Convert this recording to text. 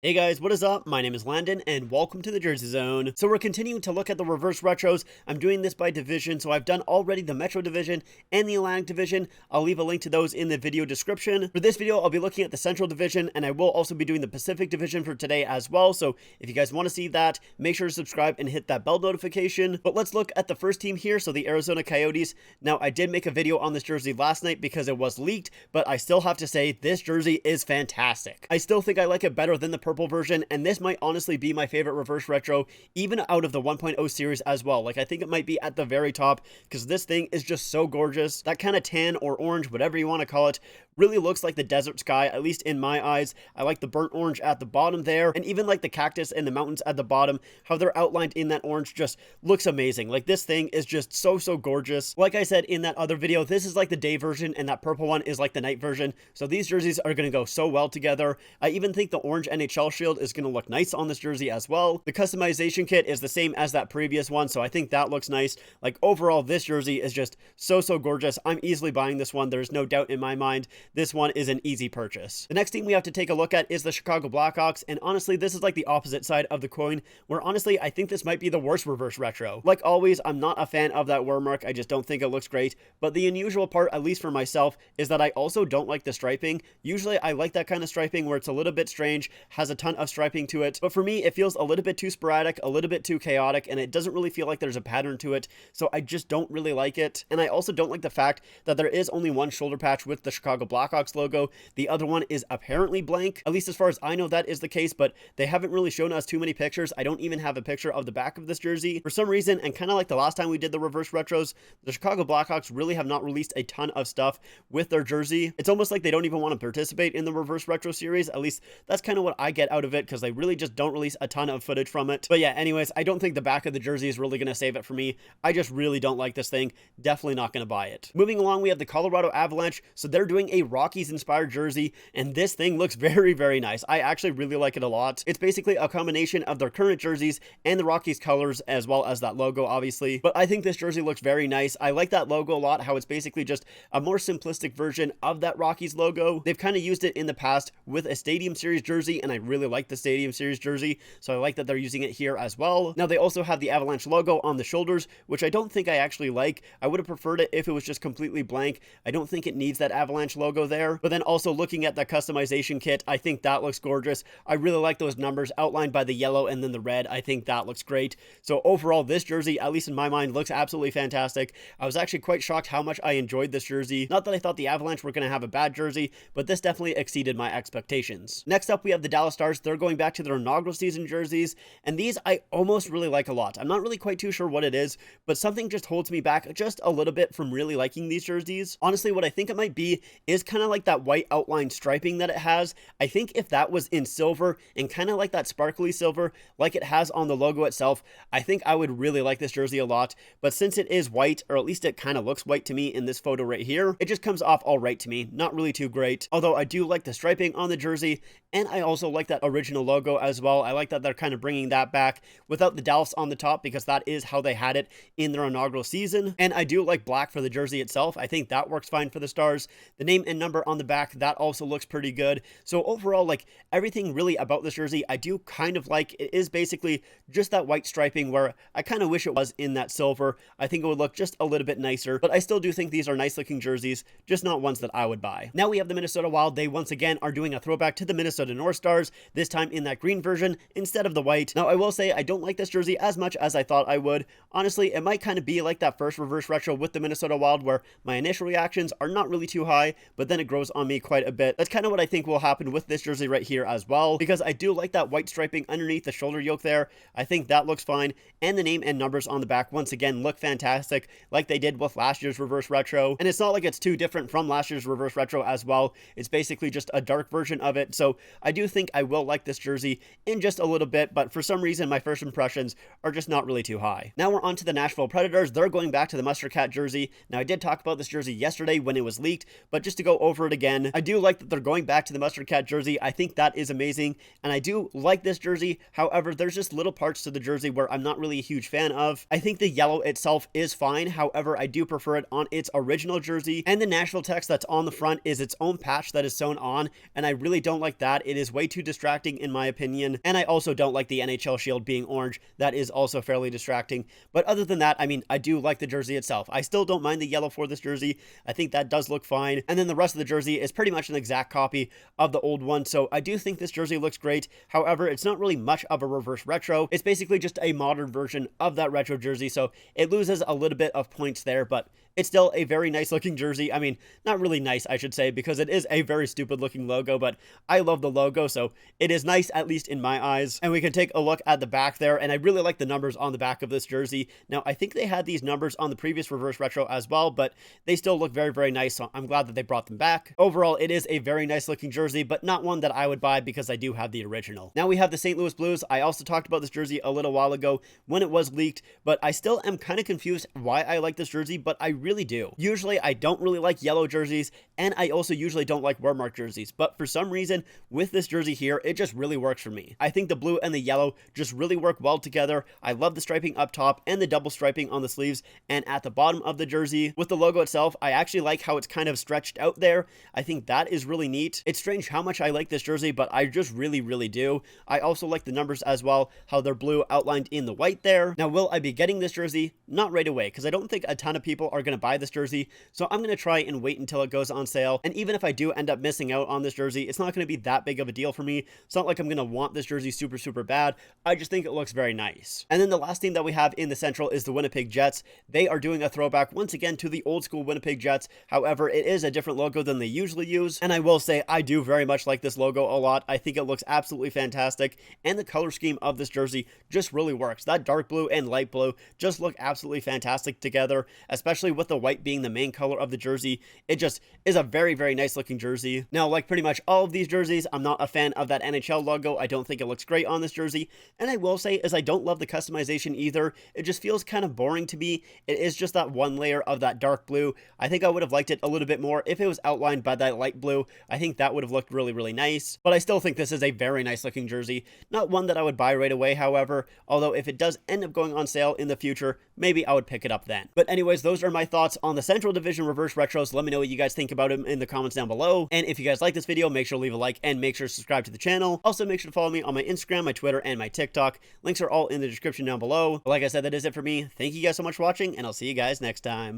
Hey guys, what is up? My name is Landon and welcome to the Jersey Zone. So we're continuing to look at the reverse retros. I'm doing this by division, so I've done already the Metro Division and the Atlantic Division. I'll leave a link to those in the video description. For this video, I'll be looking at the Central Division, and I will also be doing the Pacific Division for today as well. So if you guys want to see that, make sure to subscribe and hit that bell notification. But let's look at the first team here, so the Arizona Coyotes. Now, I did make a video on this jersey last night because it was leaked, but I still have to say this jersey is fantastic. I still think I like it better than the purple version, and this might honestly be my favorite reverse retro, even out of the 1.0 series as well. Like, I think it might be at the very top because this thing is just so gorgeous. That kind of tan or orange, whatever you want to call it, really looks like the desert sky, at least in my eyes. I like the burnt orange at the bottom there, and even like the cactus and the mountains at the bottom, how they're outlined in that orange just looks amazing. Like, this thing is just so gorgeous. Like I said in that other video, this is like the day version and that purple one is like the night version, so these jerseys are going to go so well together. I even think the orange NHL shield is going to look nice on this jersey as well. The customization kit is the same as that previous one, so I think that looks nice. Like, overall, this jersey is just so gorgeous. I'm easily buying this one. There's no doubt in my mind. This one is an easy purchase. The next team we have to take a look at is the Chicago Blackhawks, and honestly, this is like the opposite side of the coin, where honestly, I think this might be the worst reverse retro. Like always, I'm not a fan of that wear mark. I just don't think it looks great, but the unusual part, at least for myself, is that I also don't like the striping. Usually, I like that kind of striping where it's a little bit strange, has a ton of striping to it, but for me, it feels a little bit too sporadic, a little bit too chaotic, and it doesn't really feel like there's a pattern to it, so I just don't really like it. And I also don't like the fact that there is only one shoulder patch with the Chicago Blackhawks logo. The other one is apparently blank, at least as far as I know that is the case, but they haven't really shown us too many pictures. I don't even have a picture of the back of this jersey. For some reason, and kind of like the last time we did the reverse retros, the Chicago Blackhawks really have not released a ton of stuff with their jersey. It's almost like they don't even want to participate in the reverse retro series. At least that's kind of what I get out of it, because they really just don't release a ton of footage from it. But yeah, anyways, I don't think the back of the jersey is really going to save it for me. I just really don't like this thing. Definitely not going to buy it. Moving along, we have the Colorado Avalanche. So they're doing a Rockies inspired jersey, and this thing looks very nice. I actually really like it a lot. It's basically a combination of their current jerseys and the Rockies colors, as well as that logo, obviously. But I think this jersey looks very nice. I like that logo a lot, how it's basically just a more simplistic version of that Rockies logo. They've kind of used it in the past with a Stadium Series jersey, and I really like the Stadium Series jersey, so I like that they're using it here as well. Now, they also have the Avalanche logo on the shoulders, which I don't think I actually like. I would have preferred it if it was just completely blank. I don't think it needs that Avalanche logo there. But then also looking at that customization kit, I think that looks gorgeous. I really like those numbers outlined by the yellow and then the red. I think that looks great. So overall, this jersey, at least in my mind, looks absolutely fantastic. I was actually quite shocked how much I enjoyed this jersey. Not that I thought the Avalanche were going to have a bad jersey, but this definitely exceeded my expectations. Next up, we have the Dallas Stars. They're going back to their inaugural season jerseys, and these I almost really like a lot. I'm not really quite too sure what it is, but something just holds me back just a little bit from really liking these jerseys. Honestly, what I think it might be is kind of like that white outline striping that it has. I think if that was in silver and kind of like that sparkly silver like it has on the logo itself, I think I would really like this jersey a lot. But since it is white, or at least it kind of looks white to me in this photo right here, it just comes off all right to me. Not really too great, although I do like the striping on the jersey, and I also like that original logo as well. I like that they're kind of bringing that back without the Dallas on the top, because that is how they had it in their inaugural season. And I do like black for the jersey itself. I think that works fine for the Stars. The name and number on the back, that also looks pretty good. So overall, like, everything really about this jersey, I do kind of like. It is basically just that white striping where I kind of wish it was in that silver. I think it would look just a little bit nicer, but I still do think these are nice looking jerseys, just not ones that I would buy. Now we have the Minnesota Wild. They once again are doing a throwback to the Minnesota North Stars, this time in that green version instead of the white. Now, I will say I don't like this jersey as much as I thought I would. Honestly, it might kind of be like that first reverse retro with the Minnesota Wild, where my initial reactions are not really too high, but then it grows on me quite a bit. That's kind of what I think will happen with this jersey right here as well, because I do like that white striping underneath the shoulder yoke there. I think that looks fine, and the name and numbers on the back once again look fantastic, like they did with last year's reverse retro. And it's not like it's too different from last year's reverse retro as well. It's basically just a dark version of it, so I do think I will like this jersey in just a little bit, but for some reason my first impressions are just not really too high. Now we're on to the Nashville Predators. They're going back to the Mustard Cat jersey. Now, I did talk about this jersey yesterday when it was leaked, but just to go go over it again. I do like that they're going back to the mustard cat jersey. I think that is amazing, and I do like this jersey. However, there's just little parts to the jersey where I'm not really a huge fan of. I think the yellow itself is fine. However, I do prefer it on its original jersey, and the Nashville text that's on the front is its own patch that is sewn on, and I really don't like that. It is way too distracting in my opinion, and I also don't like the NHL shield being orange. That is also fairly distracting. But other than that, I mean, I do like the jersey itself. I still don't mind the yellow for this jersey. I think that does look fine. And then the rest of the jersey is pretty much an exact copy of the old one, so I do think this jersey looks great. However, it's not really much of a reverse retro. It's basically just a modern version of that retro jersey, so it loses a little bit of points there, but it's still a very nice looking jersey. I mean, not really nice, I should say, because it is a very stupid looking logo, but I love the logo, so it is nice, at least in my eyes. And we can take a look at the back there, and I really like the numbers on the back of this jersey. Now, I think they had these numbers on the previous reverse retro as well, but they still look very, very nice, so I'm glad that they brought them back. Overall, it is a very nice looking jersey, but not one that I would buy because I do have the original. Now we have the St. Louis Blues. I also talked about this jersey a little while ago when it was leaked, but I still am kind of confused why I like this jersey, but I really do. Usually I don't really like yellow jerseys, and I also usually don't like wear mark jerseys, but for some reason with this jersey here, it just really works for me. I think the blue and the yellow just really work well together. I love the striping up top and the double striping on the sleeves and at the bottom of the jersey. With the logo itself, I actually like how it's kind of stretched out there. I think that is really neat. It's strange how much I like this jersey, but I just really, really do. I also like the numbers as well, how they're blue outlined in the white there. Now, will I be getting this jersey? Not right away, because I don't think a ton of people are going to buy this jersey, so I'm going to try and wait until it goes on sale. And even if I do end up missing out on this jersey, it's not going to be that big of a deal for me. It's not like I'm going to want this jersey super, super bad. I just think it looks very nice. And then the last team that we have in the Central is the Winnipeg Jets. They are doing a throwback once again to the old school Winnipeg Jets. However, it is a different logo than they usually use. And I will say, I do very much like this logo a lot. I think it looks absolutely fantastic. And the color scheme of this jersey just really works. That dark blue and light blue just look absolutely fantastic together, especially with the white being the main color of the jersey. It just is a very, very nice looking jersey. Now, like pretty much all of these jerseys, I'm not a fan of that NHL logo. I don't think it looks great on this jersey. And I will say is I don't love the customization either. It just feels kind of boring to me. It is just that one layer of that dark blue. I think I would have liked it a little bit more if it was outlined by that light blue. I think that would have looked really, really nice. But I still think this is a very nice looking jersey. Not one that I would buy right away, however, although if it does end up going on sale in the future, maybe I would pick it up then. But anyways, those are my thoughts on the Central Division reverse retros. Let me know what you guys think about them in the comments down below. And if you guys like this video, make sure to leave a like and make sure to subscribe to the channel. Also, make sure to follow me on my Instagram, my Twitter, and my TikTok. Links are all in the description down below. But like I said, that is it for me. Thank you guys so much for watching, and I'll see you guys next time.